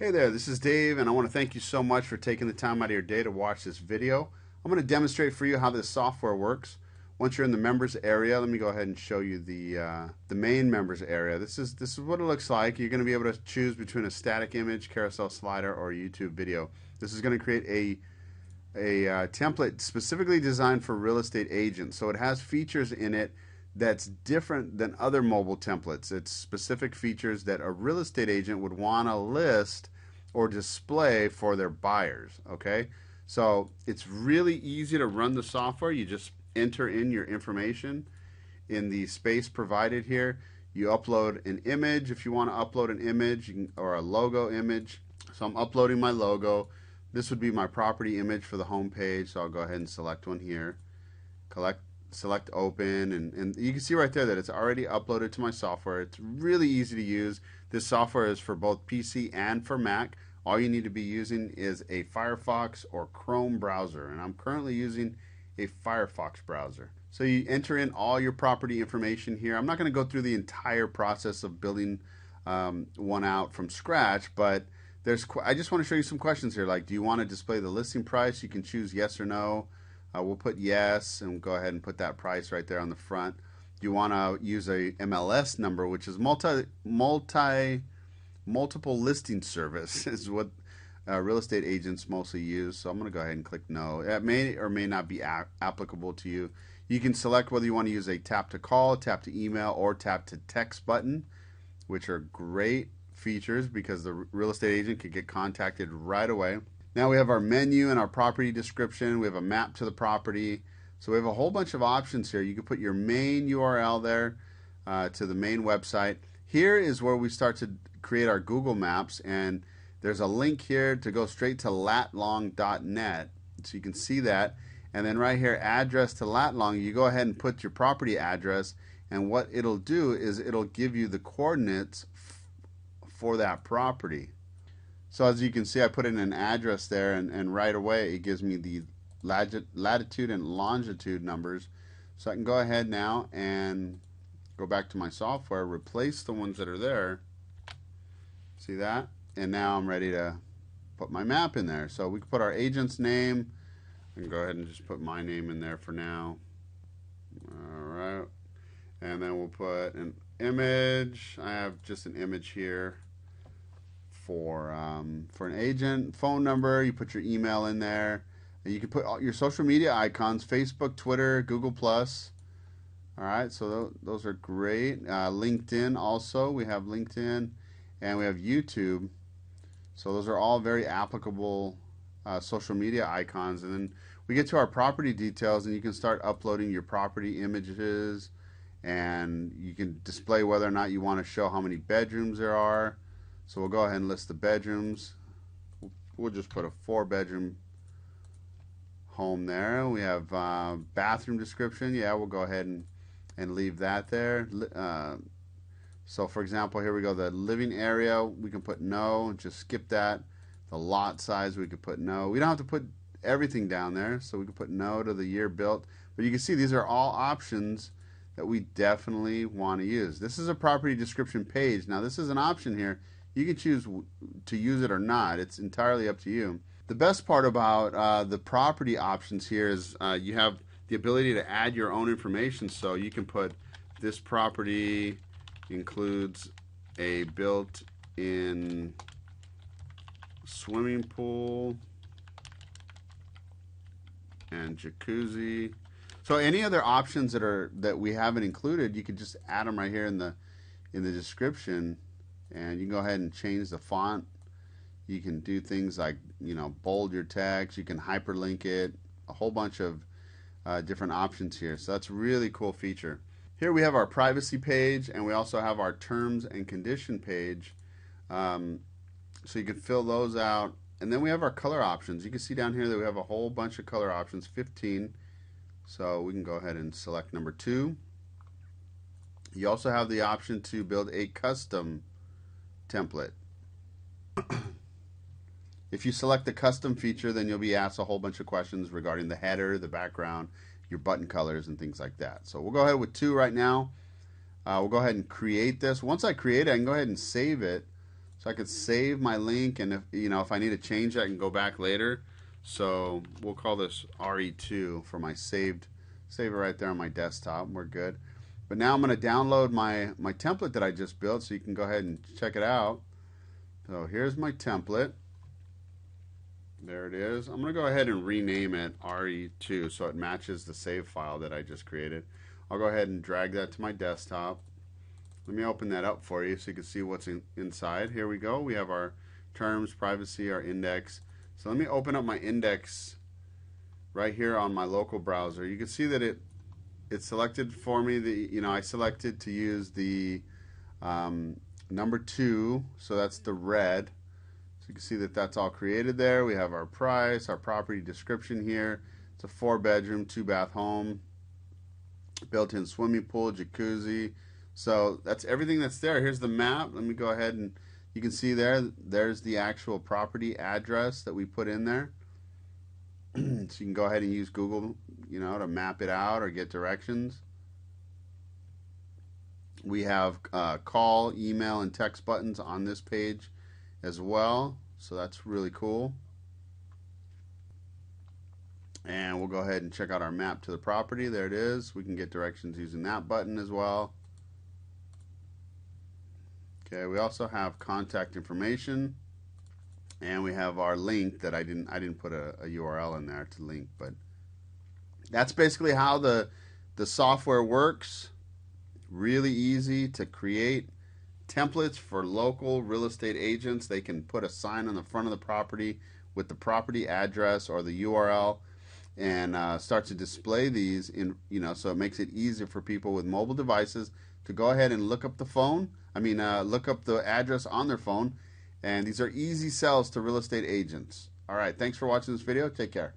Hey there, this is Dave, and I want to thank you so much for taking the time out of your day to watch this video. I'm going to demonstrate for you how this software works. Once you're in the members area, let me go ahead and show you the main members area. This is what it looks like. You're going to be able to choose between a static image, carousel slider, or a YouTube video. This is going to create a template specifically designed for real estate agents. So it has features in it that's different than other mobile templates. It's specific features that a real estate agent would want to list or display for their buyers. Okay, so it's really easy to run the software. You just enter in your information in the space provided here. You upload an image if you want to upload an image, or a logo image. So I'm uploading my logo. This would be my property image for the home page, so I'll go ahead and select one here. Select open, and you can see right there that it's already uploaded to my software. It's really easy to use. This software is for both PC and for Mac. All you need to be using is a Firefox or Chrome browser, and I'm currently using a Firefox browser. So you enter in all your property information here. I'm not going to go through the entire process of building one out from scratch, but I just want to show you some questions here, like do you want to display the listing price? You can choose yes or no. We'll put yes, and go ahead and put that price right there on the front. You want to use a MLS number, which is multiple listing service, is what real estate agents mostly use. So I'm going to go ahead and click no. That may or may not be applicable to you. You can select whether you want to use a tap to call, tap to email, or tap to text button, which are great features because the real estate agent could get contacted right away. Now we have our menu and our property description. We have a map to the property. So we have a whole bunch of options here. You can put your main URL there to the main website. Here is where we start to create our Google Maps, and there's a link here to go straight to latlong.net. So you can see that. And then right here, address to Latlong, you go ahead and put your property address, and what it'll do is it'll give you the coordinates for that property. So as you can see, I put in an address there, and right away it gives me the latitude and longitude numbers. So I can go ahead now and go back to my software, replace the ones that are there. See that? And now I'm ready to put my map in there. So we can put our agent's name. I can go ahead and just put my name in there for now. All right. And then we'll put an image. I have just an image here for an agent. Phone number, you put your email in there. And you can put all your social media icons, Facebook, Twitter, Google+. All right, so those are great. LinkedIn also, we have LinkedIn, and we have YouTube. So those are all very applicable social media icons. And then we get to our property details, and you can start uploading your property images, and you can display whether or not you want to show how many bedrooms there are. So we'll go ahead and list the bedrooms. We'll just put a 4-bedroom home there. We have bathroom description. Yeah, we'll go ahead and leave that there. So for example, here we go. The living area, we can put no. Just skip that. The lot size, we could put no. We don't have to put everything down there, so we can put no to the year built. But you can see these are all options that we definitely want to use. This is a property description page. Now this is an option here. You can choose to use it or not. It's entirely up to you. The best part about the property options here is you have the ability to add your own information. So you can put this property includes a built-in swimming pool and jacuzzi. So any other options that we haven't included, you can just add them right here in the description. And you can go ahead and change the font. You can do things like, bold your text. You can hyperlink it. A whole bunch of different options here. So that's a really cool feature. Here we have our privacy page, and we also have our terms and condition page. So you can fill those out. And then we have our color options. You can see down here that we have a whole bunch of color options, 15. So we can go ahead and select number 2. You also have the option to build a custom template. If you select the custom feature, then you'll be asked a whole bunch of questions regarding the header, the background, your button colors, and things like that. So we'll go ahead with 2 right now. We'll go ahead and create this. Once I create it, I can go ahead and save it. So I could save my link, and if I need to change it, I can go back later. So we'll call this RE2 for my save it right there on my desktop. We're good. But now I'm going to download my template that I just built, so you can go ahead and check it out. So here's my template. There it is. I'm going to go ahead and rename it RE2 so it matches the save file that I just created. I'll go ahead and drag that to my desktop. Let me open that up for you so you can see what's inside. Here we go. We have our terms, privacy, our index. So let me open up my index right here on my local browser. You can see that it selected for me I selected to use the number 2, so that's the red. So you can see that that's all created there. We have our price, our property description here. It's a 4-bedroom, 2-bath home, built-in swimming pool, jacuzzi. So that's everything that's there. Here's the map. Let me go ahead and you can see there's the actual property address that we put in there. So you can go ahead and use Google, to map it out or get directions. We have call, email, and text buttons on this page as well. So that's really cool. And we'll go ahead and check out our map to the property. There it is. We can get directions using that button as well. Okay, we also have contact information, and we have our link that I didn't put a URL in there to link, but that's basically how the software works. Really easy to create templates for local real estate agents. They can put a sign on the front of the property with the property address or the URL, and start to display these so it makes it easier for people with mobile devices to go ahead and look up look up the address on their phone. And these are easy sells to real estate agents. All right, thanks for watching this video. Take care.